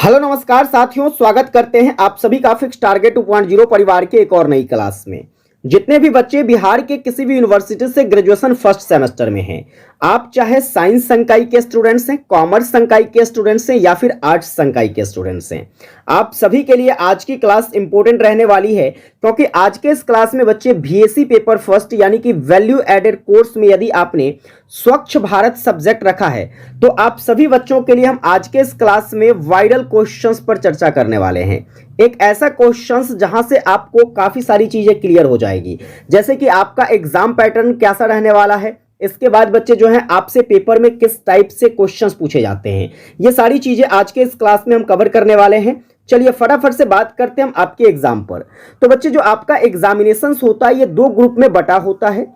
Hello नमस्कार साथियों, स्वागत करते हैं आप सभी का फिक्स टारगेट 2.0 परिवार के एक और नई क्लास में। जितने भी बच्चे बिहार के किसी भी यूनिवर्सिटी से ग्रेजुएशन फर्स्ट सेमेस्टर में हैं, आप चाहे साइंस संकाय के स्टूडेंट्स हैं, कॉमर्स संकाय के स्टूडेंट्स हैं या फिर आर्ट्स संकाय के स्टूडेंट्स हैं, आप सभी के लिए आज की क्लास इंपॉर्टेंट रहने वाली है। क्योंकि आज के इस क्लास में बच्चे बीएससी पेपर फर्स्ट यानी कि वैल्यू एडेड कोर्स में यदि आपने स्वच्छ भारत सब्जेक्ट रखा है तो आप सभी बच्चों के लिए हम आज के इस क्लास में वायरल क्वेश्चंस पर चर्चा करने वाले हैं। एक ऐसा क्वेश्चंस जहां से आपको काफी सारी चीजें क्लियर हो जाएगी, जैसे कि आपका एग्जाम पैटर्न कैसा रहने वाला है, इसके बाद बच्चे जो हैं आपसे पेपर में किस टाइप से क्वेश्चंस पूछे जाते हैं, ये सारी चीजें आज के इस क्लास में हम कवर करने वाले हैं। चलिए फटाफट से बात करते हैं हम आपके एग्जाम पर। तो बच्चे जो आपका एग्जामिनेशन होता है ये दो ग्रुप में बटा होता है।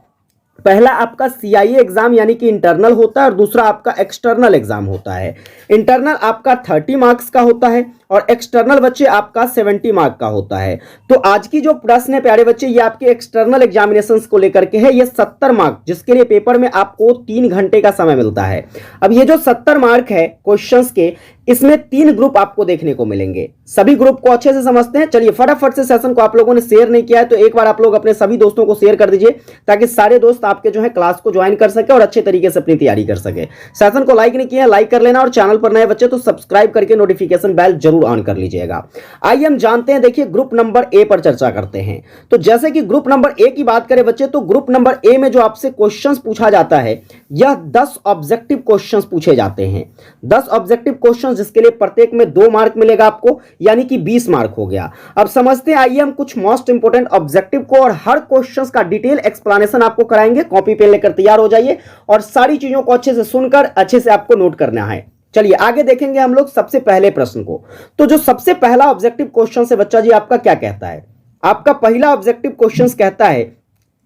पहला आपका सीआईए एग्जाम यानी कि इंटरनल होता है और दूसरा आपका एक्सटर्नल एग्जाम होता है। इंटरनल आपका 30 मार्क्स का होता है और एक्सटर्नल बच्चे आपका 70 मार्क का होता है। तो आज की जो प्रश्न है प्यारे बच्चे ये आपके एक्सटर्नल एग्जामिनेशंस को लेकर के है। ये 70 मार्क जिसके लिए पेपर में आपको 3 घंटे का समय मिलता है। अब ये जो 70 मार्क है क्वेश्चंस के, इसमें 3 ग्रुप आपको देखने को मिलेंगे। सभी ग्रुप को अच्छे से समझते हैं। चलिए फटाफट से सेशन को आप लोगों ने शेयर नहीं किया है तो एक बार आप लोग अपने सभी दोस्तों को शेयर कर दीजिए ताकि सारे दोस्त आपके जो है क्लास को ज्वाइन कर सके और अच्छे तरीके से अपनी तैयारी कर सके। सेशन को लाइक नहीं किया लाइक कर लेना और चैनल पर नए बच्चे तो सब्सक्राइब करके नोटिफिकेशन बेल जरूर ऑन कर लीजिएगा। आइए हम जानते हैं, देखिए ग्रुप नंबर ए पर चर्चा करते हैं। तो जैसे कि ग्रुप नंबर ए की बात करें बच्चे तो ग्रुप नंबर ए में जो आपसे क्वेश्चंस पूछा जाता है यह 10 ऑब्जेक्टिव क्वेश्चंस पूछे जाते हैं। 10 ऑब्जेक्टिव क्वेश्चंस जिसके लिए प्रत्येक में 2 मार्क मिलेगा आपको, यानी कि 20 मार्क हो गया। अब समझते हैं, आइए हम कुछ मोस्ट इंपोर्टेंट ऑब्जेक्टिव को और हर क्वेश्चंस का डिटेल एक्सप्लेनेशन आपको कराएंगे। कॉपी पेन लेकर तैयार हो जाइए और सारी चीजों को अच्छे से सुनकर अच्छे से आपको नोट करना है। चलिए आगे देखेंगे हम लोग सबसे पहले प्रश्न को। तो जो सबसे पहला ऑब्जेक्टिव क्वेश्चन है बच्चा जी आपका क्या कहता है? आपका पहला ऑब्जेक्टिव क्वेश्चन कहता है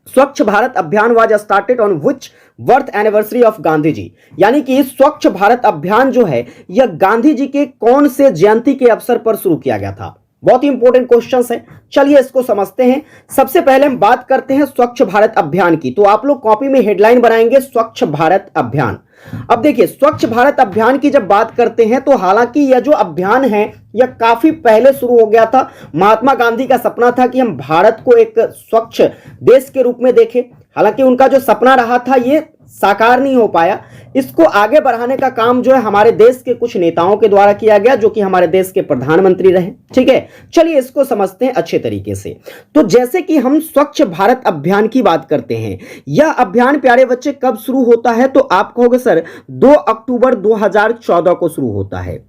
Swachh Bharat Abhiyan was started on which birth anniversary of Gandhi ji. यानी कि स्वच्छ भारत अभियान जो है यह गांधी जी के कौन से जयंती के अवसर पर शुरू किया गया था? बहुत ही इंपॉर्टेंट क्वेश्चंस है। चलिए इसको समझते हैं। सबसे पहले हम बात करते हैं स्वच्छ भारत अभियान की। तो आप लोग कॉपी में हेडलाइन बनाएंगे स्वच्छ भारत अभियान। अब देखिए स्वच्छ भारत अभियान की जब बात करते हैं तो हालांकि यह जो अभियान है यह काफी पहले शुरू हो गया था। महात्मा गांधी का सपना था कि हम भारत को एक स्वच्छ देश के रूप में देखें। हालांकि उनका जो सपना रहा था ये साकार नहीं हो पाया। इसको आगे बढ़ाने का काम जो है हमारे देश के कुछ नेताओं के द्वारा किया गया जो कि हमारे देश के प्रधानमंत्री रहे। ठीक है, चलिए इसको समझते हैं अच्छे तरीके से। तो जैसे कि हम स्वच्छ भारत अभियान की बात करते हैं, यह अभियान प्यारे बच्चे कब शुरू होता है? तो आप कहोगे सर 2 अक्टूबर 2014 को शुरू होता है।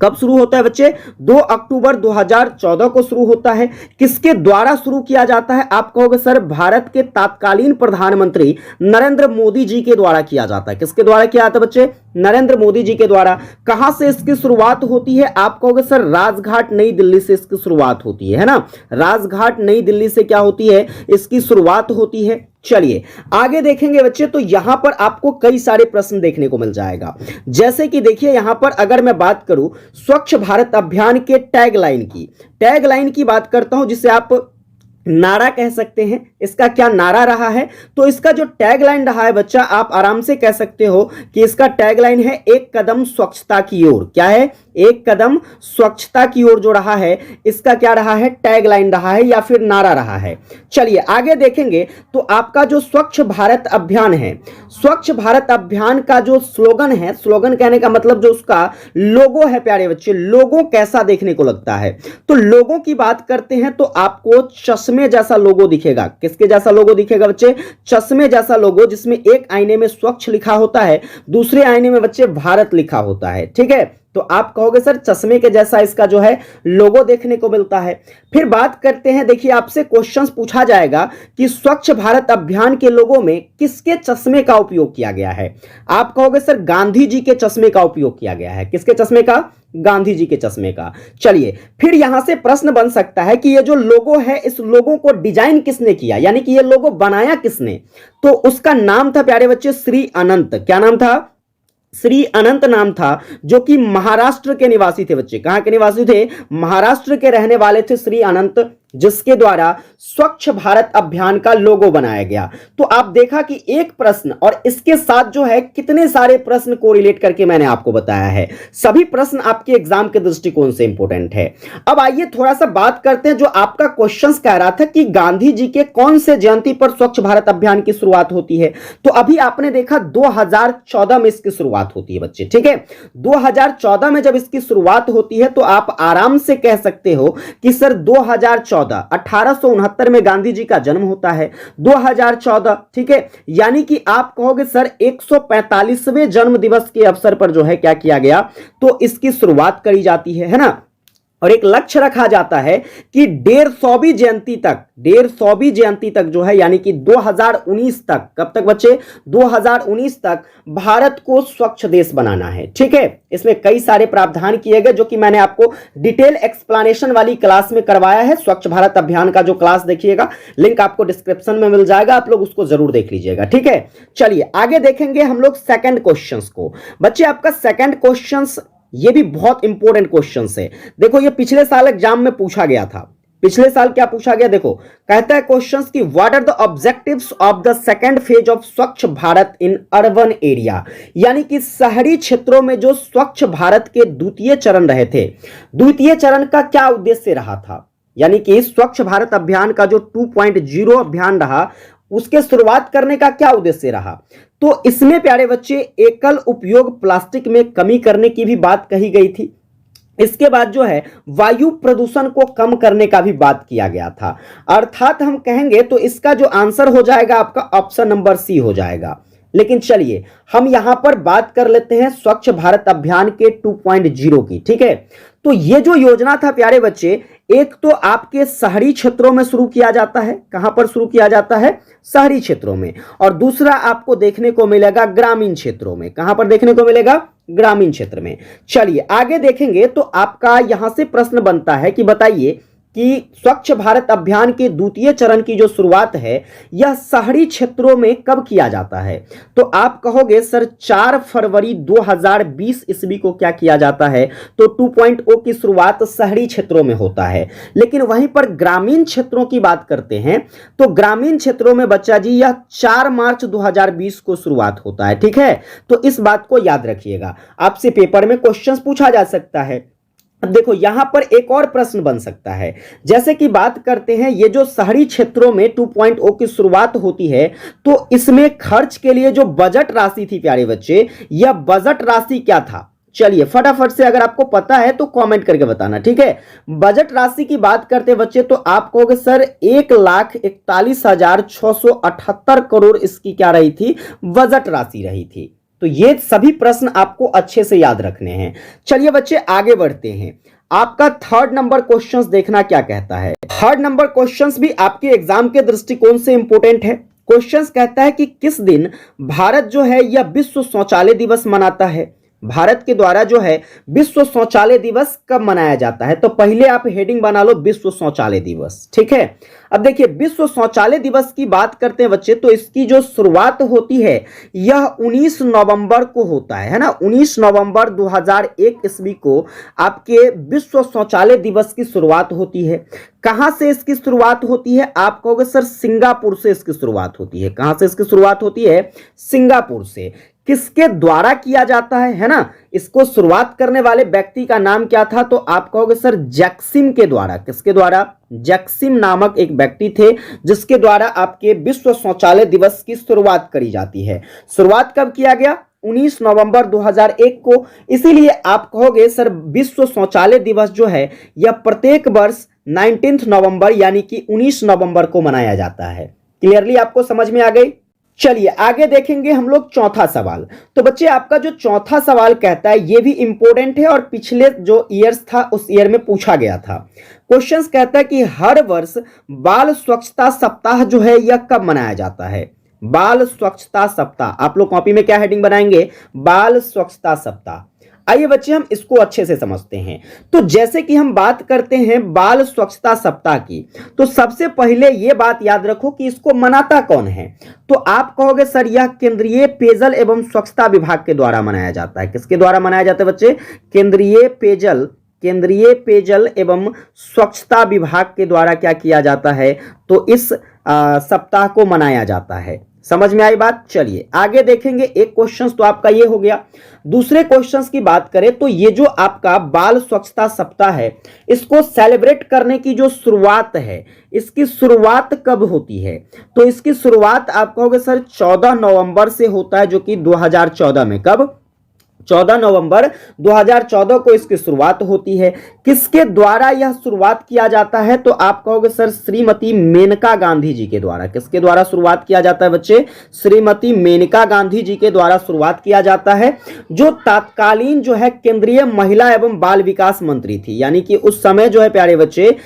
कब शुरू होता है बच्चे? 2 अक्टूबर 2014 को शुरू होता है। किसके द्वारा शुरू किया जाता है? आप कहोगे सर भारत के तत्कालीन प्रधानमंत्री नरेंद्र मोदी जी के द्वारा किया जाता है। किसके द्वारा किया जाता है बच्चे? नरेंद्र मोदी जी के द्वारा। कहां से इसकी शुरुआत होती है? आप कहोगे सर राजघाट नई दिल्ली से इसकी शुरुआत होती है ना। राजघाट नई दिल्ली से क्या होती है? इसकी शुरुआत होती है। चलिए आगे देखेंगे बच्चे तो यहां पर आपको कई सारे प्रश्न देखने को मिल जाएगा। जैसे कि देखिए यहां पर अगर मैं बात करूं स्वच्छ भारत अभियान के टैगलाइन की बात करता हूं जिसे आप नारा कह सकते हैं। इसका क्या नारा रहा है? तो इसका जो टैगलाइन रहा है बच्चा आप आराम से कह सकते हो कि इसका टैगलाइन है एक कदम स्वच्छता की ओर। क्या है? एक कदम स्वच्छता की ओर जो रहा है इसका क्या रहा है? टैगलाइन रहा है या फिर नारा रहा है। चलिए आगे देखेंगे तो आपका जो स्वच्छ भारत अभियान है, स्वच्छ भारत अभियान का जो स्लोगन है, स्लोगन कहने का मतलब जो उसका लोगो है प्यारे बच्चे, लोगो कैसा देखने को लगता है? तो लोगों की बात करते हैं तो आपको चश्मे जैसा लोगो दिखेगा। किसके जैसा लोगो दिखेगा बच्चे? चश्मे जैसा लोगो, जिसमें एक आईने में स्वच्छ लिखा होता है, दूसरे आईने में बच्चे भारत लिखा होता है। ठीक है, तो आप कहोगे सर चश्मे के जैसा इसका जो है लोगो देखने को मिलता है। फिर बात करते हैं, देखिए आपसे क्वेश्चंस पूछा जाएगा कि स्वच्छ भारत अभियान के लोगों में किसके चश्मे का उपयोग किया गया है? आप कहोगे सर गांधी जी के चश्मे का उपयोग किया गया है। किसके चश्मे का? गांधी जी के चश्मे का। चलिए फिर यहां से प्रश्न बन सकता है कि ये जो लोगो है इस लोगो को डिजाइन किसने किया, यानी कि ये लोगो बनाया किसने? तो उसका नाम था प्यारे बच्चे श्री अनंत। क्या नाम था? श्री अनंत नाम था, जो कि महाराष्ट्र के निवासी थे बच्चे। कहां के निवासी थे? महाराष्ट्र के रहने वाले थे श्री अनंत। जिसके द्वारा स्वच्छ भारत अभियान का लोगो बनाया गया। तो आप देखा कि एक प्रश्न और इसके साथ जो है कितने सारे प्रश्न को रिलेट करके मैंने आपको बताया है। सभी प्रश्न आपके एग्जाम के दृष्टिकोण से इंपॉर्टेंट है। अब आइए थोड़ा सा बात करते हैं, जो आपका क्वेश्चन कह रहा था कि गांधी जी के कौन से जयंती पर स्वच्छ भारत अभियान की शुरुआत होती है। तो अभी आपने देखा 2014 में इसकी शुरुआत होती है बच्चे, ठीक है। 2014 में जब इसकी शुरुआत होती है तो आप आराम से कह सकते हो कि सर 2014 1869 में गांधी जी का जन्म होता है, 2014, ठीक है। यानी कि आप कहोगे सर 145वें जन्म दिवस के अवसर पर जो है क्या किया गया, तो इसकी शुरुआत करी जाती है ना। और एक लक्ष्य रखा जाता है कि 150वीं जयंती तक जो है, यानी कि 2019 तक, कब तक बच्चे, 2019 तक भारत को स्वच्छ देश बनाना है, ठीक है। इसमें कई सारे प्रावधान किए गए जो कि मैंने आपको डिटेल एक्सप्लेनेशन वाली क्लास में करवाया है। स्वच्छ भारत अभियान का जो क्लास देखिएगा, लिंक आपको डिस्क्रिप्शन में मिल जाएगा, आप लोग उसको जरूर देख लीजिएगा, ठीक है। चलिए आगे देखेंगे हम लोग सेकंड क्वेश्चन को। बच्चे आपका सेकंड क्वेश्चन ये भी बहुत इंपॉर्टेंट क्वेश्चन है। देखो ये पिछले साल एग्जाम में पूछा गया था। पिछले साल क्या पूछा गया, देखो कहता है क्वेश्चन की what are the objectives of the second phase of Swachh Bharat in urban area. यानी कि शहरी क्षेत्रों में जो स्वच्छ भारत के द्वितीय चरण रहे थे, द्वितीय चरण का क्या उद्देश्य रहा था। यानी कि स्वच्छ भारत अभियान का जो 2.0 अभियान रहा, उसके शुरुआत करने का क्या उद्देश्य रहा। तो इसमें प्यारे बच्चे एकल उपयोग प्लास्टिक में कमी करने की भी बात कही गई थी। इसके बाद जो है वायु प्रदूषण को कम करने का भी बात किया गया था। अर्थात हम कहेंगे तो इसका जो आंसर हो जाएगा आपका ऑप्शन नंबर सी हो जाएगा। लेकिन चलिए हम यहां पर बात कर लेते हैं स्वच्छ भारत अभियान के 2.0 की, ठीक है। तो ये जो योजना था प्यारे बच्चे, एक तो आपके शहरी क्षेत्रों में शुरू किया जाता है। कहां पर शुरू किया जाता है, शहरी क्षेत्रों में। और दूसरा आपको देखने को मिलेगा ग्रामीण क्षेत्रों में। कहां पर देखने को मिलेगा, ग्रामीण क्षेत्र में। चलिए आगे देखेंगे तो आपका यहां से प्रश्न बनता है कि बताइए कि स्वच्छ भारत अभियान के द्वितीय चरण की जो शुरुआत है यह शहरी क्षेत्रों में कब किया जाता है। तो आप कहोगे सर 4 फरवरी 2020 ईस्वी को क्या किया जाता है, तो 2.0 की शुरुआत शहरी क्षेत्रों में होता है। लेकिन वहीं पर ग्रामीण क्षेत्रों की बात करते हैं तो ग्रामीण क्षेत्रों में बच्चा जी यह 4 मार्च 2020 को शुरुआत होता है, ठीक है। तो इस बात को याद रखिएगा, आपसे पेपर में क्वेश्चन पूछा जा सकता है। अब देखो यहां पर एक और प्रश्न बन सकता है, जैसे कि बात करते हैं ये जो शहरी क्षेत्रों में 2.0 की शुरुआत होती है तो इसमें खर्च के लिए जो बजट राशि थी प्यारे बच्चे, यह बजट राशि क्या था। चलिए फटाफट से अगर आपको पता है तो कमेंट करके बताना, ठीक है। बजट राशि की बात करते हैं बच्चे तो आप कहोगे सर 1,41,678 करोड़ इसकी क्या रही थी, बजट राशि रही थी। तो ये सभी प्रश्न आपको अच्छे से याद रखने हैं। चलिए बच्चे आगे बढ़ते हैं। आपका थर्ड नंबर क्वेश्चंस देखना क्या कहता है। थर्ड नंबर क्वेश्चंस भी आपके एग्जाम के दृष्टिकोण से इंपॉर्टेंट है। क्वेश्चंस कहता है कि किस दिन भारत जो है यह विश्व शौचालय दिवस मनाता है। भारत के द्वारा जो है विश्व शौचालय दिवस कब मनाया जाता है। तो पहले आप हेडिंग बना लो विश्व शौचालय दिवस, ठीक है। अब देखिए विश्व शौचालय दिवस की बात करते हैं बच्चे तो इसकी जो शुरुआत होती है यह 19 नवंबर को होता है ना। 19 नवंबर 2001 ईस्वी को आपके विश्व शौचालय दिवस की शुरुआत होती है। कहां से इसकी शुरुआत होती है, आप कहोगे सर सिंगापुर से इसकी शुरुआत होती है। कहां से इसकी शुरुआत होती है, सिंगापुर से। किसके द्वारा किया जाता है ना। इसको शुरुआत करने वाले व्यक्ति का नाम क्या था, तो आप कहोगे सर जैक्सिम के द्वारा। किसके द्वारा, जैक्सिम नामक एक व्यक्ति थे जिसके द्वारा आपके विश्व शौचालय दिवस की शुरुआत करी जाती है। शुरुआत कब किया गया, 19 नवंबर 2001 को। इसीलिए आप कहोगे सर विश्व शौचालय दिवस जो है यह प्रत्येक वर्ष 19 नवंबर यानी कि 19 नवंबर को मनाया जाता है। क्लियरली आपको समझ में आ गई। चलिए आगे देखेंगे हम लोग चौथा सवाल। तो बच्चे आपका जो चौथा सवाल कहता है ये भी इंपॉर्टेंट है और पिछले जो ईयर्स था उस ईयर में पूछा गया था। क्वेश्चंस कहता है कि हर वर्ष बाल स्वच्छता सप्ताह जो है यह कब मनाया जाता है। बाल स्वच्छता सप्ताह, आप लोग कॉपी में क्या हेडिंग बनाएंगे, बाल स्वच्छता सप्ताह। आइए बच्चे हम इसको अच्छे से समझते हैं। तो जैसे कि हम बात करते हैं बाल स्वच्छता सप्ताह की, तो सबसे पहले यह बात याद रखो कि इसको मनाता कौन है। तो आप कहोगे सर यह केंद्रीय पेयजल एवं स्वच्छता विभाग के द्वारा मनाया जाता है। किसके द्वारा मनाया जाता है बच्चे, केंद्रीय पेयजल केंद्रीय पेयजल एवं स्वच्छता विभाग के द्वारा क्या किया जाता है, तो इस सप्ताह को मनाया जाता है। समझ में आई बात। चलिए आगे देखेंगे। एक क्वेश्चन तो आपका ये हो गया। दूसरे क्वेश्चंस की बात करें तो ये जो आपका बाल स्वच्छता सप्ताह है, इसको सेलिब्रेट करने की जो शुरुआत है, इसकी शुरुआत कब होती है, तो इसकी शुरुआत आप कहोगे सर 14 नवंबर से होता है, जो कि 2014 में। कब? 14 नवंबर 2014 को इसकी शुरुआत होती है। किसके द्वारा यह शुरुआत किया जाता है, तो आप कहोगे सर श्रीमती मेनका गांधी जी के द्वारा। किसके द्वारा शुरुआत किया जाता है बच्चे? श्रीमती मेनका गांधी जी के द्वारा शुरुआत किया जाता है, जो तत्कालीन जो है केंद्रीय महिला एवं बाल विकास मंत्री थी। यानी कि उस समय जो है प्यारे बच्चे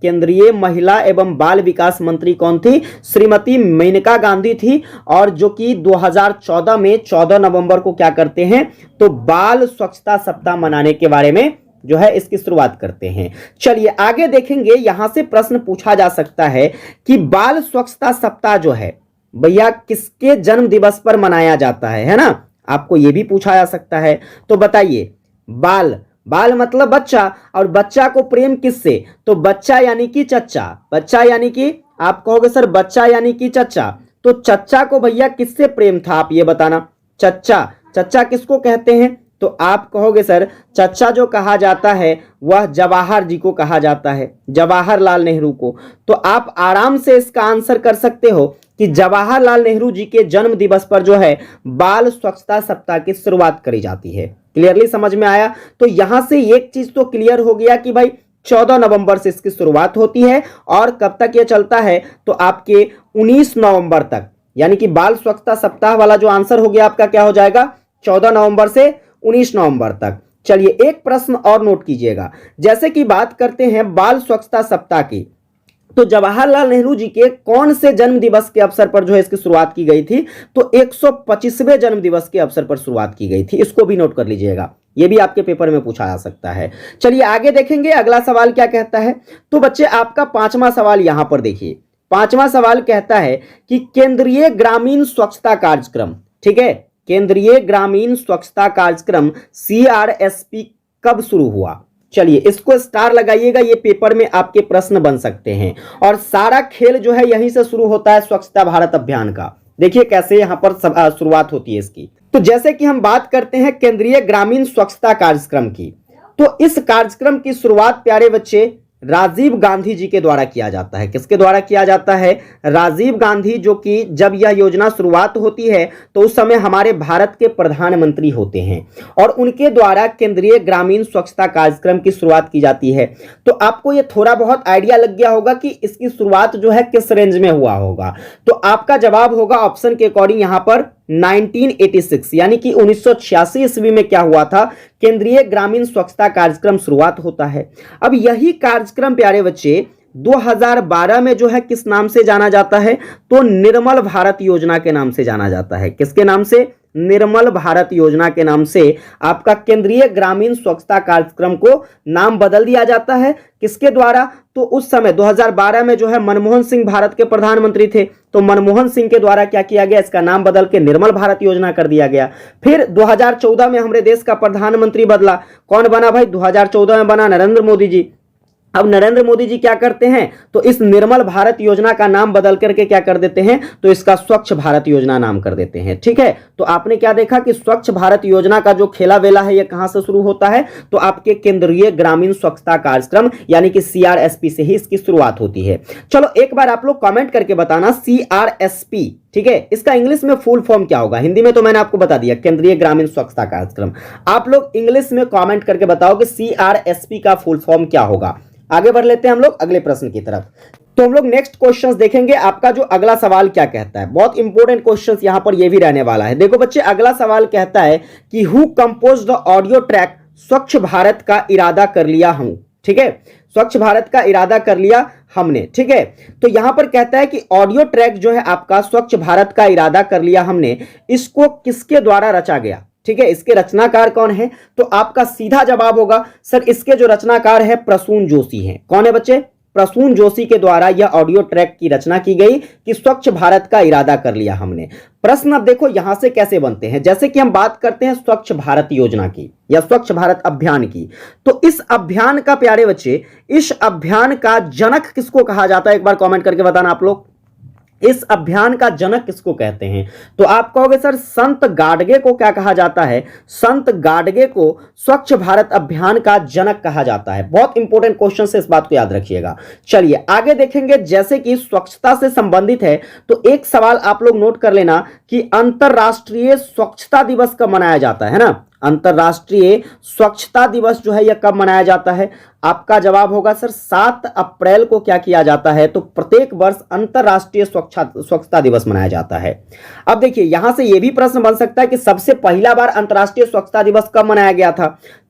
केंद्रीय महिला एवं बाल विकास मंत्री कौन थी? श्रीमती मेनका गांधी थी। और जो कि 2014 में 14 नवंबर को क्या करते हैं, तो बाल स्वच्छता सप्ताह मनाने के बारे में जो है इसकी शुरुआत करते हैं। चलिए आगे देखेंगे। यहां से प्रश्न पूछा जा सकता है कि बाल स्वच्छता सप्ताह जो है भैया किसके जन्म दिवस पर मनाया जाता है ना? आपको यह भी पूछा जा सकता है। तो बताइए, बाल मतलब बच्चा, और बच्चा को प्रेम किससे? तो बच्चा यानी कि चच्चा। बच्चा यानी कि आप कहोगे सर बच्चा यानी कि चच्चा। तो चच्चा को भैया किससे प्रेम था, आप ये बताना। चच्चा किसको कहते हैं? तो आप कहोगे सर चच्चा जो कहा जाता है वह जवाहर जी को कहा जाता है, जवाहरलाल नेहरू को। तो आप आराम से इसका आंसर कर सकते हो कि जवाहरलाल नेहरू जी के जन्म दिवस पर जो है बाल स्वच्छता सप्ताह की शुरुआत करी जाती है। क्लियरली समझ में आया? तो यहां से एक चीज तो क्लियर हो गया कि भाई 14 नवंबर से इसकी शुरुआत होती है, और कब तक यह चलता है, तो आपके 19 नवंबर तक। यानी कि बाल स्वच्छता सप्ताह वाला जो आंसर हो गया आपका क्या हो जाएगा? 14 नवंबर से 19 नवंबर तक। चलिए एक प्रश्न और नोट कीजिएगा। जैसे कि बात करते हैं बाल स्वच्छता सप्ताह की, तो जवाहरलाल नेहरू जी के कौन से जन्म दिवस के अवसर पर जो है इसकी शुरुआत की गई थी, तो 125वें जन्म दिवस के अवसर पर शुरुआत की गई थी। इसको भी नोट कर लीजिएगा, यह भी आपके पेपर में पूछा जा सकता है। चलिए आगे देखेंगे अगला सवाल क्या कहता है। तो बच्चे आपका 5वां सवाल यहां पर देखिए। 5वां सवाल कहता है कि केंद्रीय ग्रामीण स्वच्छता कार्यक्रम, ठीक है, केंद्रीय ग्रामीण स्वच्छता कार्यक्रम CRSP कब शुरू हुआ? चलिए इसको स्टार लगाइएगा, ये पेपर में आपके प्रश्न बन सकते हैं। और सारा खेल जो है यहीं से शुरू होता है स्वच्छता भारत अभियान का। देखिए कैसे यहां पर शुरुआत होती है इसकी। तो जैसे कि हम बात करते हैं केंद्रीय ग्रामीण स्वच्छता कार्यक्रम की, तो इस कार्यक्रम की शुरुआत प्यारे बच्चे राजीव गांधी जी के द्वारा किया जाता है। किसके द्वारा किया जाता है? राजीव गांधी, जो कि जब यह योजना शुरुआत होती है तो उस समय हमारे भारत के प्रधानमंत्री होते हैं, और उनके द्वारा केंद्रीय ग्रामीण स्वच्छता कार्यक्रम की शुरुआत की जाती है। तो आपको यह थोड़ा बहुत आइडिया लग गया होगा कि इसकी शुरुआत जो है किस रेंज में हुआ होगा। तो आपका जवाब होगा ऑप्शन के अकॉर्डिंग यहां पर 1986, यानी कि 1986 ईस्वी में क्या हुआ था, केंद्रीय ग्रामीण स्वच्छता कार्यक्रम शुरुआत होता है। अब यही कार्यक्रम प्यारे बच्चे 2012 में जो है किस नाम से जाना जाता है, तो निर्मल भारत योजना के नाम से जाना जाता है। किसके नाम से? निर्मल भारत योजना के नाम से आपका केंद्रीय ग्रामीण स्वच्छता कार्यक्रम को नाम बदल दिया जाता है। किसके द्वारा? तो उस समय 2012 में जो है मनमोहन सिंह भारत के प्रधानमंत्री थे, तो मनमोहन सिंह के द्वारा क्या किया गया, इसका नाम बदल के निर्मल भारत योजना कर दिया गया। फिर 2014 में हमारे देश का प्रधानमंत्री बदला। कौन बना भाई? 2014 में बना नरेंद्र मोदी जी। अब नरेंद्र मोदी जी क्या करते हैं, तो इस निर्मल भारत योजना का नाम बदल करके क्या कर देते हैं, तो इसका स्वच्छ भारत योजना नाम कर देते हैं। ठीक है, तो आपने क्या देखा कि स्वच्छ भारत योजना का जो खेला वेला है ये कहां से शुरू होता है, तो आपके केंद्रीय ग्रामीण स्वच्छता कार्यक्रम यानी कि CRSP से ही इसकी शुरुआत होती है। चलो एक बार आप लोग कमेंट करके बताना CRSP, ठीक है, इसका इंग्लिश में फुल फॉर्म क्या होगा। हिंदी में तो मैंने आपको बता दिया केंद्रीय ग्रामीण स्वच्छता कार्यक्रम। आप लोग इंग्लिश में कमेंट करके बताओ कि CRSP का फुल फॉर्म क्या होगा। आगे बढ़ लेते हैं हम लोग अगले प्रश्न की तरफ। तो हम लोग नेक्स्ट क्वेश्चंस देखेंगे। आपका जो अगला सवाल क्या कहता है, बहुत इंपॉर्टेंट क्वेश्चंस यहां पर ये भी रहने वाला है। देखो बच्चे अगला सवाल कहता है कि who compose the audio track स्वच्छ भारत का इरादा कर लिया हूं। ठीक है, स्वच्छ भारत का इरादा कर लिया हमने। ठीक है, तो यहां पर कहता है कि ऑडियो ट्रैक जो है आपका स्वच्छ भारत का इरादा कर लिया हमने, इसको किसके द्वारा रचा गया। ठीक है, इसके रचनाकार कौन है, तो आपका सीधा जवाब होगा सर इसके जो रचनाकार है प्रसून जोशी हैं। कौन है बच्चे? प्रसून जोशी के द्वारा यह ऑडियो ट्रैक की रचना की गई कि स्वच्छ भारत का इरादा कर लिया हमने। प्रश्न अब देखो यहां से कैसे बनते हैं। जैसे कि हम बात करते हैं स्वच्छ भारत योजना की या स्वच्छ भारत अभियान की, तो इस अभियान का प्यारे बच्चे, इस अभियान का जनक किसको कहा जाता है, एक बार कमेंट करके बताना आप लोग। इस अभियान का जनक किसको कहते हैं? तो आप कहोगे सर संत गाडगे को क्या कहा जाता है? संत गाडगे को स्वच्छ भारत अभियान का जनक कहा जाता है। बहुत इंपॉर्टेंट क्वेश्चन है, इस बात को याद रखिएगा। चलिए आगे देखेंगे। जैसे कि स्वच्छता से संबंधित है तो एक सवाल आप लोग नोट कर लेना कि अंतरराष्ट्रीय स्वच्छता दिवस कब मनाया जाता है ना? अंतरराष्ट्रीय स्वच्छता दिवस जो है यह कब मनाया जाता है? आपका जवाब होगा सर 7 अप्रैल को क्या किया जाता है? तो प्रत्येक वर्ष अंतरराष्ट्रीय स्वच्छता दिवस मनाया जाता है। अब देखिए यहां से यह भी प्रश्न बन सकता है कि सबसे पहला बार अंतरराष्ट्रीय स्वच्छता दिवस कब मनाया गया था?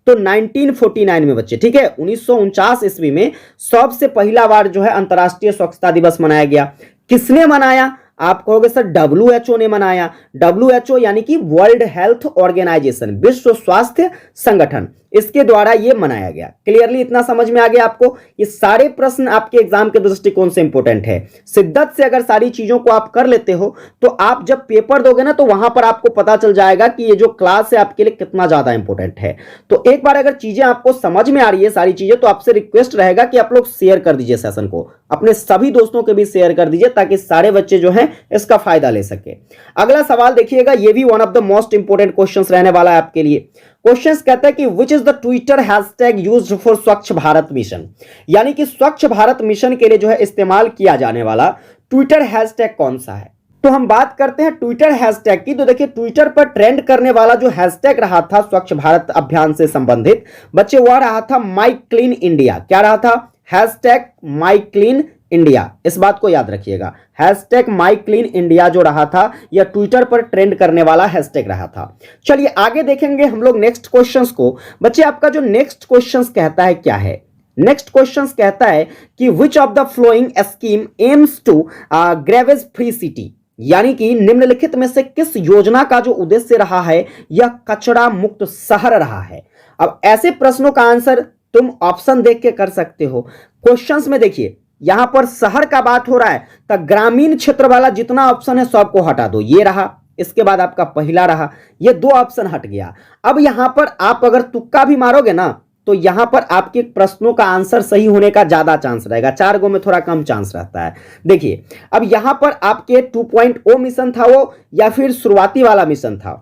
तो 1949 में बच्चे, ठीक है, 1949 ईस्वी में सबसे पहला बार जो है अंतरराष्ट्रीय स्वच्छता दिवस मनाया गया। किसने मनाया? आप कहोगे सर WHO ने मनाया। WHO यानी कि वर्ल्ड हेल्थ ऑर्गेनाइजेशन, विश्व स्वास्थ्य संगठन, इसके द्वारा यह मनाया गया। क्लियरली इतना समझ में आ गया आपको? ये सारे प्रश्न आपके एग्जाम के दृष्टिकोण से इंपॉर्टेंट है। शिद्दत से अगर सारी चीजों को आप कर लेते हो तो आप जब पेपर दोगे ना तो वहां पर आपको पता चल जाएगा कि ये जो क्लास है आपके लिए कितना ज्यादा इंपॉर्टेंट है। तो एक बार अगर चीजें आपको समझ में आ रही है सारी चीजें, तो आपसे रिक्वेस्ट रहेगा कि आप लोग शेयर कर दीजिए सेशन को, अपने सभी दोस्तों के भी शेयर कर दीजिए ताकि सारे बच्चे जो हैं इसका फायदा ले सके। अगला सवाल देखिएगा, ये भी one of the most important questions रहने वाला है आपके लिए। क्वेश्चंस कहता है कि which is the Twitter hashtag used for स्वच्छ भारत मिशन, यानी कि स्वच्छ भारत मिशन के लिए जो है इस्तेमाल किया जाने वाला ट्विटर हैशटैग कौन सा है? तो हम बात करते हैं ट्विटर हैशटैग की। तो देखिए ट्विटर पर ट्रेंड करने वाला जो हैशटैग रहा था स्वच्छ भारत अभियान से संबंधित बच्चे, वह रहा था माई क्लीन इंडिया। क्या रहा था? Hashtag my clean India. इस बात को याद रखिएगा, हैशटैग माई क्लीन इंडिया जो रहा था यह ट्विटर पर ट्रेंड करने वाला हैशटैग रहा था। चलिए आगे देखेंगे हम लोग नेक्स्ट क्वेश्चंस को। बच्चे आपका जो नेक्स्ट क्वेश्चंस कहता है क्या है? नेक्स्ट क्वेश्चंस कहता है कि which of the following scheme aims to garbage free city, यानी कि निम्नलिखित में से किस योजना का जो उद्देश्य रहा है यह कचरा मुक्त शहर रहा है। अब ऐसे प्रश्नों का आंसर तुम ऑप्शन देख के कर सकते हो। क्वेश्चंस में देखिए यहां पर शहर का बात हो रहा है तो ग्रामीण क्षेत्र वाला जितना ऑप्शन है सबको हटा दो, ये रहा, इसके बाद आपका पहला रहा, ये 2 ऑप्शन हट गया। अब यहां पर आप अगर तुक्का भी मारोगे ना तो यहां पर आपके प्रश्नों का आंसर सही होने का ज्यादा चांस रहेगा, 4 गो में थोड़ा कम चांस रहता है। देखिए अब यहां पर आपके 2.0 मिशन था वो या फिर शुरुआती वाला मिशन था।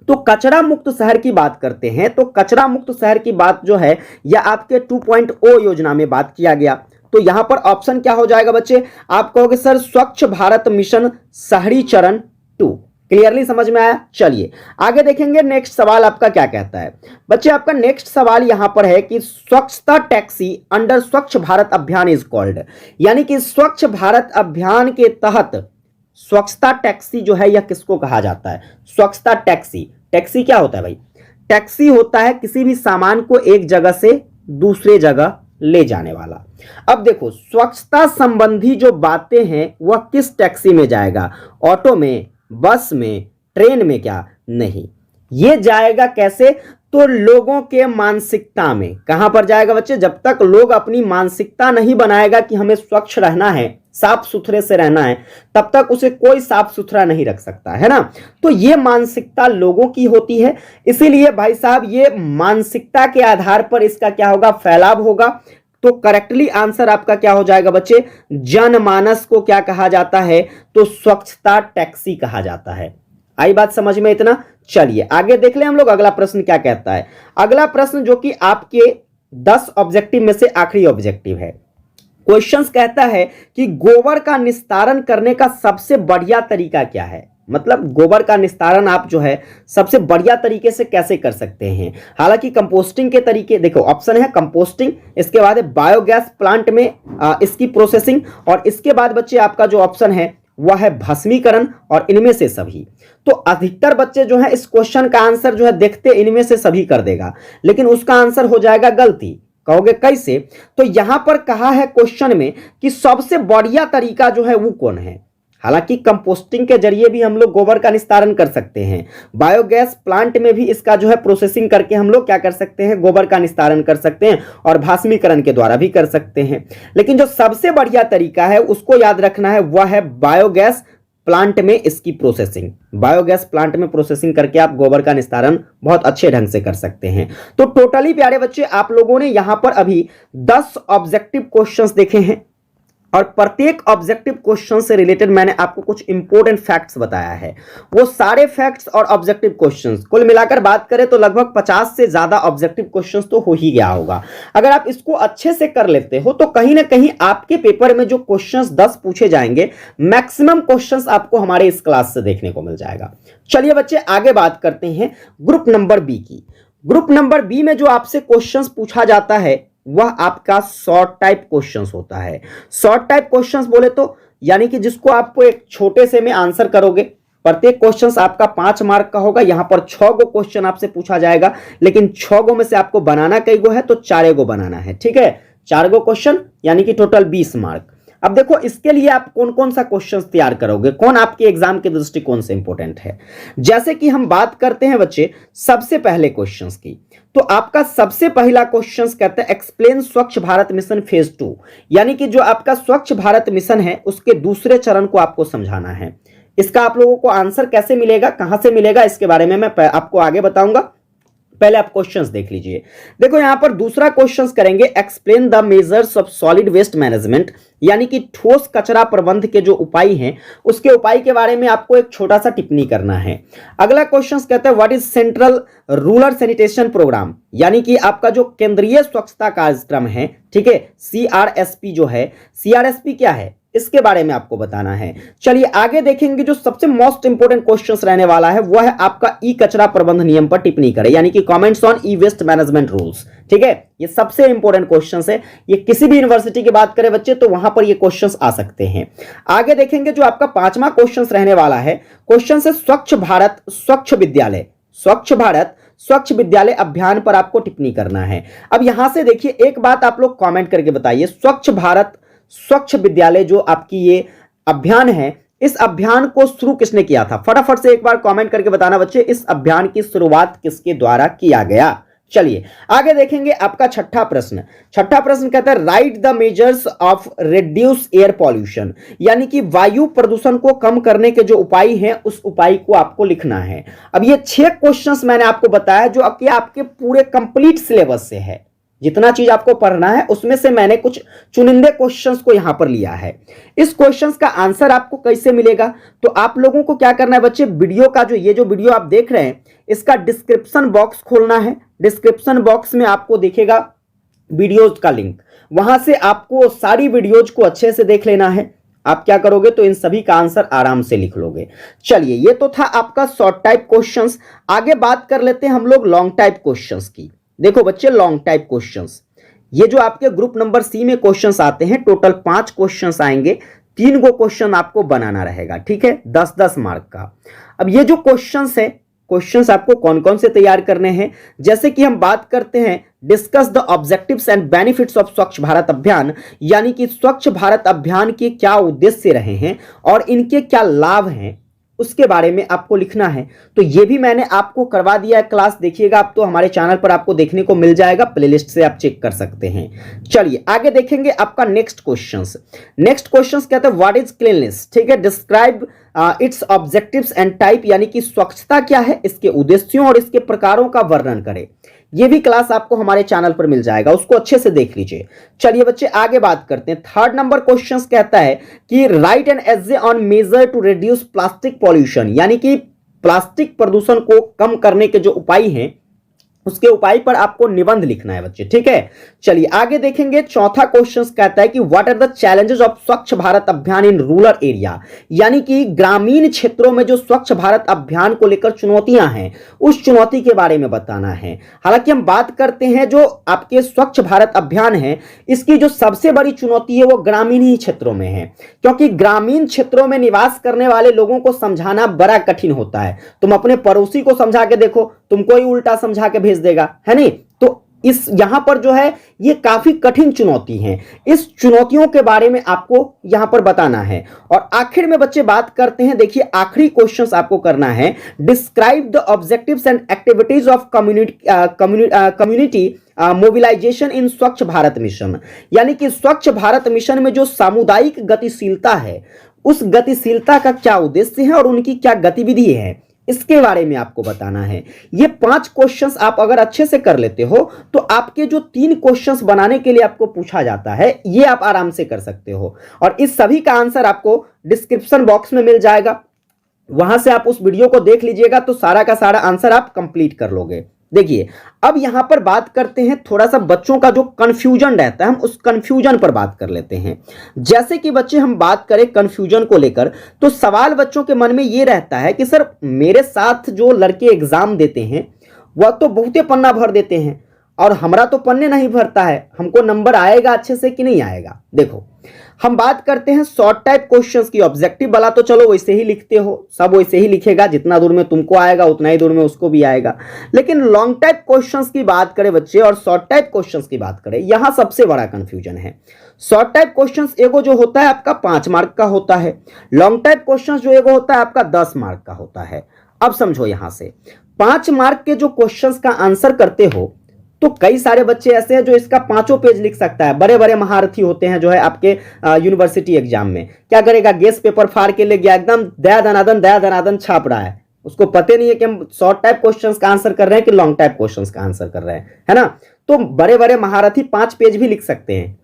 तो कचरा मुक्त शहर की बात करते हैं तो कचरा मुक्त शहर की बात जो है यह आपके 2.0 योजना में बात किया गया। तो यहां पर ऑप्शन क्या हो जाएगा बच्चे? आप कहोगे सर स्वच्छ भारत मिशन शहरी चरण 2। क्लियरली समझ में आया? चलिए आगे देखेंगे नेक्स्ट सवाल आपका क्या कहता है। बच्चे आपका नेक्स्ट सवाल यहां पर है कि स्वच्छता टैक्सी अंडर स्वच्छ भारत अभियान इज कॉल्ड, यानी कि स्वच्छ भारत अभियान के तहत स्वच्छता टैक्सी जो है यह किसको कहा जाता है? स्वच्छता टैक्सी, टैक्सी क्या होता है भाई? टैक्सी होता है किसी भी सामान को एक जगह से दूसरे जगह ले जाने वाला। अब देखो स्वच्छता संबंधी जो बातें हैं वह किस टैक्सी में जाएगा? ऑटो में, बस में, ट्रेन में? क्या नहीं, ये जाएगा कैसे? तो लोगों के मानसिकता में। कहां पर जाएगा बच्चे? जब तक लोग अपनी मानसिकता नहीं बनाएगा कि हमें स्वच्छ रहना है, साफ सुथरे से रहना है, तब तक उसे कोई साफ सुथरा नहीं रख सकता है ना। तो ये मानसिकता लोगों की होती है, इसीलिए भाई साहब ये मानसिकता के आधार पर इसका क्या होगा? फैलाव होगा। तो करेक्टली आंसर आपका क्या हो जाएगा बच्चे? जनमानस को क्या कहा जाता है? तो स्वच्छता टैक्सी कहा जाता है। आई बात समझ में इतना? चलिए आगे देख ले हम लोग अगला प्रश्न क्या कहता है। अगला प्रश्न जो कि आपके 10 ऑब्जेक्टिव में से आखिरी ऑब्जेक्टिव है। क्वेश्चंस कहता है कि गोबर का निस्तारण करने का सबसे बढ़िया तरीका क्या है? मतलब गोबर का निस्तारण आप जो है सबसे बढ़िया तरीके से कैसे कर सकते हैं? हालांकि कंपोस्टिंग के तरीके देखो, ऑप्शन है कंपोस्टिंग, इसके बाद है बायोगैस प्लांट में इसकी प्रोसेसिंग, और इसके बाद बच्चे आपका जो ऑप्शन है वह है भस्मीकरण, और इनमें से सभी। तो अधिकतर बच्चे जो है इस क्वेश्चन का आंसर जो है देखते इनमें से सभी कर देगा, लेकिन उसका आंसर हो जाएगा गलती। कहोगे कैसे? तो यहां पर कहा है क्वेश्चन में कि सबसे बढ़िया तरीका जो है वो कौन है? हालांकि कंपोस्टिंग के जरिए भी हम लोग गोबर का निस्तारण कर सकते हैं, बायोगैस प्लांट में भी इसका जो है प्रोसेसिंग करके हम लोग क्या कर सकते हैं, गोबर का निस्तारण कर सकते हैं, और भास्मीकरण के द्वारा भी कर सकते हैं। लेकिन जो सबसे बढ़िया तरीका है उसको याद रखना है, वह है बायोगैस प्लांट में इसकी प्रोसेसिंग। बायोगैस प्लांट में प्रोसेसिंग करके आप गोबर का निस्तारण बहुत अच्छे ढंग से कर सकते हैं। तो टोटली प्यारे बच्चे आप लोगों ने यहां पर अभी 10 ऑब्जेक्टिव क्वेश्चंस देखे हैं, और प्रत्येक ऑब्जेक्टिव क्वेश्चन से रिलेटेड मैंने आपको कुछ इंपॉर्टेंट फैक्ट्स बताया है। वो सारे फैक्ट्स और ऑब्जेक्टिव क्वेश्चंस कुल मिलाकर बात करें तो लगभग 50 से ज्यादा ऑब्जेक्टिव क्वेश्चंस तो हो ही गया होगा। अगर आप इसको अच्छे से कर लेते हो तो कहीं ना कहीं आपके पेपर में जो क्वेश्चंस 10 पूछे जाएंगे, मैक्सिमम क्वेश्चंस आपको हमारे इस क्लास से देखने को मिल जाएगा। चलिए बच्चे आगे बात करते हैं ग्रुप नंबर बी की। ग्रुप नंबर बी में जो आपसे क्वेश्चंस पूछा जाता है वह आपका शॉर्ट टाइप क्वेश्चंस होता है। शॉर्ट टाइप क्वेश्चंस बोले तो यानी कि जिसको आपको एक छोटे से में आंसर करोगे। प्रत्येक क्वेश्चंस आपका 5 मार्क का होगा। यहां पर 6 गो क्वेश्चन आपसे पूछा जाएगा, लेकिन 6 गो में से आपको बनाना कई गो है, तो 4 गो बनाना है। ठीक है, 4 गो क्वेश्चन यानी कि टोटल 20 मार्क। अब देखो इसके लिए आप कौन कौन सा क्वेश्चंस तैयार करोगे, कौन आपके एग्जाम के दृष्टिकोण से इंपॉर्टेंट है। जैसे कि हम बात करते हैं बच्चे सबसे पहले क्वेश्चंस की, तो आपका सबसे पहला क्वेश्चंस कहता है एक्सप्लेन स्वच्छ भारत मिशन फेज 2, यानी कि जो आपका स्वच्छ भारत मिशन है उसके दूसरे चरण को आपको समझाना है। इसका आप लोगों को आंसर कैसे मिलेगा, कहां से मिलेगा, इसके बारे में मैं आपको आगे बताऊंगा। पहले आप क्वेश्चंस देख लीजिए। देखो यहां पर दूसरा क्वेश्चंस करेंगे explain the measures of solid waste management, यानी कि ठोस कचरा प्रबंध के जो उपाय हैं उसके उपाय के बारे में आपको एक छोटा सा टिप्पणी करना है। अगला क्वेश्चंस कहता है what is central rural sanitation programme, यानी कि आपका जो केंद्रीय स्वच्छता कार्यक्रम है, ठीक है, सीआरएसपी जो है, सीआरएसपी क्या है इसके बारे में आपको बताना है। चलिए आगे देखेंगे, जो सबसे मोस्ट इंपोर्टेंट क्वेश्चंस रहने वाला है वह है आपका ई कचरा प्रबंध नियम पर टिप्पणी करें, यानी कि comments on e waste management rules. ठीक है, ये सबसे इंपोर्टेंट क्वेश्चंस है। ये किसी भी यूनिवर्सिटी की बात करें बच्चे तो वहां पर ये क्वेश्चंस आ सकते हैं। आगे देखेंगे जो आपका 5वां क्वेश्चंस रहने वाला है, क्वेश्चन है स्वच्छ भारत स्वच्छ विद्यालय, स्वच्छ भारत स्वच्छ विद्यालय अभियान पर आपको टिप्पणी करना है। अब यहां से देखिए एक बात आप लोग कमेंट करके बताइए, स्वच्छ भारत स्वच्छ विद्यालय जो आपकी ये अभियान है, इस अभियान को शुरू किसने किया था? फटाफट से एक बार कमेंट करके बताना बच्चे, इस अभियान की शुरुआत किसके द्वारा किया गया। चलिए आगे देखेंगे आपका छठा प्रश्न। छठा प्रश्न कहता है right the measures of reduce air pollution, यानी कि वायु प्रदूषण को कम करने के जो उपाय हैं उस उपाय को आपको लिखना है। अब ये 6 क्वेश्चंस मैंने आपको बताया जो आपके पूरे कंप्लीट सिलेबस से है। जितना चीज आपको पढ़ना है उसमें से मैंने कुछ चुनिंदे क्वेश्चंस को यहां पर लिया है। इस क्वेश्चंस का आंसर आपको कैसे मिलेगा, तो आप लोगों को क्या करना है बच्चे, वीडियो का ये जो वीडियो आप देख रहे हैं इसका डिस्क्रिप्शन बॉक्स खोलना है। डिस्क्रिप्शन बॉक्स में आपको दिखेगा वीडियोज का लिंक, वहां से आपको सारी वीडियोज को अच्छे से देख लेना है। आप क्या करोगे तो इन सभी का आंसर आराम से लिख लोगे। चलिए ये तो था आपका शॉर्ट टाइप क्वेश्चंस। आगे बात कर लेते हैं हम लोग लॉन्ग टाइप क्वेश्चंस की। देखो बच्चे लॉन्ग टाइप क्वेश्चंस, ये जो आपके ग्रुप नंबर सी में क्वेश्चंस आते हैं, टोटल 5 क्वेश्चंस आएंगे, 3 गो क्वेश्चन आपको बनाना रहेगा। ठीक है, 10-10 मार्क का। अब ये जो क्वेश्चंस है, क्वेश्चंस आपको कौन कौन से तैयार करने हैं, जैसे कि हम बात करते हैं discuss the objectives and benefits of Swachh Bharat अभियान, यानी कि स्वच्छ भारत अभियान के क्या उद्देश्य रहे हैं और इनके क्या लाभ हैं उसके बारे में आपको लिखना है। तो ये भी मैंने आपको करवा दिया है क्लास, देखिएगा आप तो हमारे चैनल पर आपको देखने को मिल जाएगा, प्लेलिस्ट से आप चेक कर सकते हैं। चलिए आगे देखेंगे आपका नेक्स्ट क्वेश्चंस। नेक्स्ट क्वेश्चंस कहते हैं व्हाट इज क्लीननेस, ठीक है, describe it's objectives and type, यानी कि स्वच्छता क्या है, इसके उद्देश्यों और इसके प्रकारों का वर्णन करें। ये भी क्लास आपको हमारे चैनल पर मिल जाएगा, उसको अच्छे से देख लीजिए। चलिए बच्चे आगे बात करते हैं। 3rd नंबर क्वेश्चन कहता है कि write an essay on measure to reduce plastic pollution, यानी कि प्लास्टिक प्रदूषण को कम करने के जो उपाय हैं उसके उपाय पर आपको निबंध लिखना है बच्चे। ठीक है, चलिए आगे देखेंगे। 4था क्वेश्चन कहता है कि what are the challenges of Swachh Bharat अभियान इन रूरल एरिया, यानी कि ग्रामीण क्षेत्रों में जो स्वच्छ भारत अभियान को लेकर चुनौतियां हैं उस चुनौती के बारे में बताना है। हालांकि हम बात करते हैं जो आपके स्वच्छ भारत अभियान है, इसकी जो सबसे बड़ी चुनौती है वो ग्रामीण ही क्षेत्रों में है, क्योंकि ग्रामीण क्षेत्रों में निवास करने वाले लोगों को समझाना बड़ा कठिन होता है। तुम अपने पड़ोसी को समझा के देखो, तुमको ही उल्टा समझा के भेज देगा, है नहीं? तो इस यहां पर जो है ये काफी कठिन चुनौती हैं। इस चुनौतियों के बारे में आपको यहां पर बताना है। और आखिर में बच्चे बात करते हैं, देखिए आखिरी क्वेश्चंस आपको करना है, describe the objectives and activities of community mobilisation in Swachh Bharat mission. यानी कि स्वच्छ भारत मिशन में जो सामुदायिक गतिशीलता है, उस गतिशीलता का क्या उद्देश्य है और उनकी क्या गतिविधि है, इसके बारे में आपको बताना है। ये 5 क्वेश्चंस आप अगर अच्छे से कर लेते हो तो आपके जो 3 क्वेश्चंस बनाने के लिए आपको पूछा जाता है, ये आप आराम से कर सकते हो। और इस सभी का आंसर आपको डिस्क्रिप्शन बॉक्स में मिल जाएगा, वहां से आप उस वीडियो को देख लीजिएगा तो सारा का सारा आंसर आप कंप्लीट कर लोगे। देखिए अब यहां पर बात करते हैं, थोड़ा सा बच्चों का जो कंफ्यूजन रहता है हम उस कंफ्यूजन पर बात कर लेते हैं। जैसे कि बच्चे हम बात करें कंफ्यूजन को लेकर, तो सवाल बच्चों के मन में यह रहता है कि सर मेरे साथ जो लड़के एग्जाम देते हैं वह तो बहुते पन्ना भर देते हैं और हमारा तो पन्ने नहीं भरता है, हमको नंबर आएगा अच्छे से कि नहीं आएगा। देखो हम बात करते हैं शॉर्ट टाइप क्वेश्चंस की। ऑब्जेक्टिव वाला तो चलो वैसे ही लिखते हो, सब वैसे ही लिखेगा, जितना दूर में तुमको आएगा उतना ही दूर में उसको भी आएगा। लेकिन लॉन्ग टाइप क्वेश्चंस की बात करें बच्चे और शॉर्ट टाइप क्वेश्चंस की बात करें, यहां सबसे बड़ा कंफ्यूजन है। शॉर्ट टाइप क्वेश्चंस एगो जो होता है आपका 5 मार्क का होता है, लॉन्ग टाइप क्वेश्चंस जो एगो होता है आपका 10 मार्क का होता है। अब समझो यहां से 5 मार्क के जो क्वेश्चंस का आंसर करते हो तो कई सारे बच्चे ऐसे हैं जो इसका 5 पेज लिख सकता है। बड़े बड़े महारथी होते हैं जो है आपके यूनिवर्सिटी एग्जाम में, क्या करेगा, गेस पेपर फाड़ के ले गया, एकदम दया दनादन छाप रहा है, उसको पता नहीं है कि हम शॉर्ट टाइप क्वेश्चंस का आंसर कर रहे हैं कि लॉन्ग टाइप क्वेश्चंस का आंसर कर रहे हैं, है ना। तो बड़े बड़े महारथी 5 पेज भी लिख सकते हैं,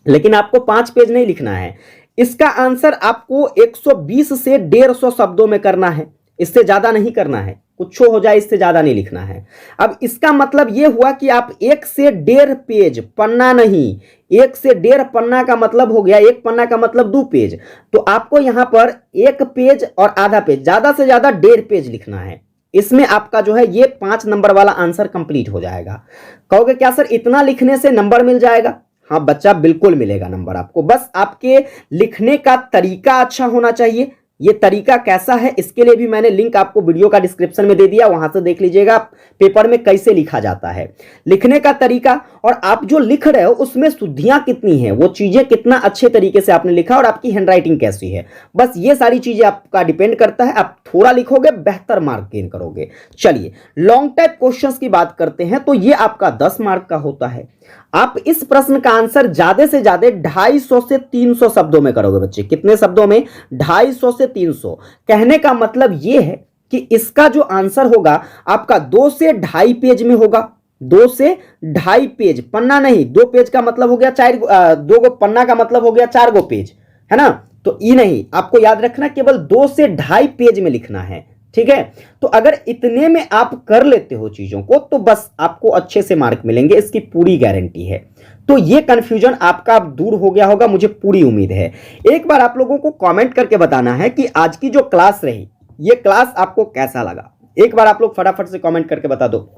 लेकिन आपको 5 पेज नहीं लिखना है। इसका आंसर आपको 120 से 150 शब्दों में करना है, इससे ज्यादा नहीं करना है, कुछ हो जाए इससे ज्यादा नहीं लिखना है। अब इसका मतलब यह हुआ कि आप 1 से 1.5 पेज, पन्ना नहीं, 1 से 1.5 पन्ना का मतलब हो गया, 1 पन्ना का मतलब 2 पेज, तो आपको यहां पर 1 पेज और आधा पेज, ज्यादा से ज्यादा 1.5 पेज लिखना है। इसमें आपका जो है ये 5 नंबर वाला आंसर कंप्लीट हो जाएगा। कहोगे क्या सर इतना लिखने से नंबर मिल जाएगा? हाँ बच्चा, बिल्कुल मिलेगा नंबर आपको, बस आपके लिखने का तरीका अच्छा होना चाहिए। ये तरीका कैसा है इसके लिए भी मैंने लिंक आपको वीडियो का डिस्क्रिप्शन में दे दिया, वहां से देख लीजिएगा पेपर में कैसे लिखा जाता है, लिखने का तरीका, और आप जो लिख रहे हो उसमें शुद्धियां कितनी हैं, वो चीजें कितना अच्छे तरीके से आपने लिखा और आपकी हैंडराइटिंग कैसी है, बस ये सारी चीजें आपका डिपेंड करता है। आप थोड़ा लिखोगे बेहतर मार्क गेन करोगे। चलिए लॉन्ग टाइप क्वेश्चंस की बात करते हैं, तो ये आपका 10 मार्क का होता है। आप इस प्रश्न का आंसर ज्यादा से ज्यादा 250 से 300 शब्दों में करोगे बच्चे। कितने शब्दों में? 250 से 300। कहने का मतलब यह है कि इसका जो आंसर होगा आपका 2 से 2.5 पेज में होगा। 2 से 2.5 पेज, पन्ना नहीं, 2 पेज का मतलब हो गया 2 गो पन्ना का मतलब हो गया 4 गो पेज, है ना। तो ये नहीं, आपको याद रखना केवल 2 से 2.5 पेज में लिखना है, ठीक है। तो अगर इतने में आप कर लेते हो चीजों को तो बस आपको अच्छे से मार्क मिलेंगे, इसकी पूरी गारंटी है। तो ये कंफ्यूजन आपका दूर हो गया होगा, मुझे पूरी उम्मीद है। एक बार आप लोगों को कमेंट करके बताना है कि आज की जो क्लास रही, ये क्लास आपको कैसा लगा। एक बार आप लोग फटाफट से कमेंट करके बता दो।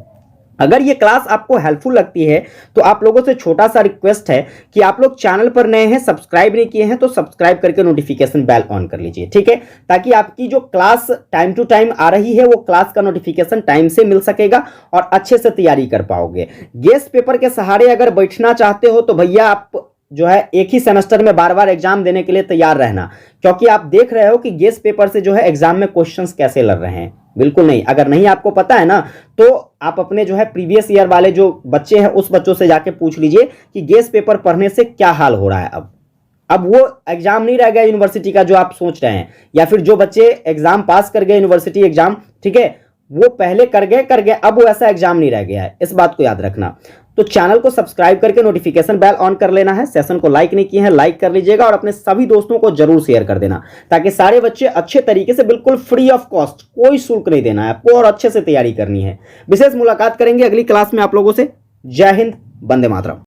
अगर ये क्लास आपको हेल्पफुल लगती है तो आप लोगों से छोटा सा रिक्वेस्ट है कि आप लोग चैनल पर नए हैं, सब्सक्राइब नहीं किए हैं तो सब्सक्राइब करके नोटिफिकेशन बेल ऑन कर लीजिए, ठीक है, ताकि आपकी जो क्लास टाइम टू टाइम आ रही है वो क्लास का नोटिफिकेशन टाइम से मिल सकेगा और अच्छे से तैयारी कर पाओगे। गेस्ट पेपर के सहारे अगर बैठना चाहते हो तो भैया आप जो है एक ही सेमेस्टर में बार बार एग्जाम देने के लिए तैयार रहना, क्योंकि आप देख रहे हो कि गेस्ट पेपर से जो है एग्जाम में क्वेश्चंस कैसे लड़ रहे हैं। बिल्कुल नहीं, अगर नहीं आपको पता है ना तो आप अपने जो है प्रीवियस ईयर वाले जो बच्चे हैं उस बच्चों से जाके पूछ लीजिए कि गेस्ट पेपर पढ़ने से क्या हाल हो रहा है। अब वो एग्जाम नहीं रह गया यूनिवर्सिटी का जो आप सोच रहे हैं, या फिर जो बच्चे एग्जाम पास कर गए यूनिवर्सिटी एग्जाम, ठीक है, वो पहले कर गए, अब वो ऐसा एग्जाम नहीं रह गया है, इस बात को याद रखना। तो चैनल को सब्सक्राइब करके नोटिफिकेशन बेल ऑन कर लेना है। सेशन को लाइक नहीं किए हैं, लाइक कर लीजिएगा और अपने सभी दोस्तों को जरूर शेयर कर देना, ताकि सारे बच्चे अच्छे तरीके से, बिल्कुल फ्री ऑफ कॉस्ट, कोई शुल्क नहीं देना है आपको और अच्छे से तैयारी करनी है। विशेष मुलाकात करेंगे अगली क्लास में आप लोगों से। जय हिंद, वंदे मातरम।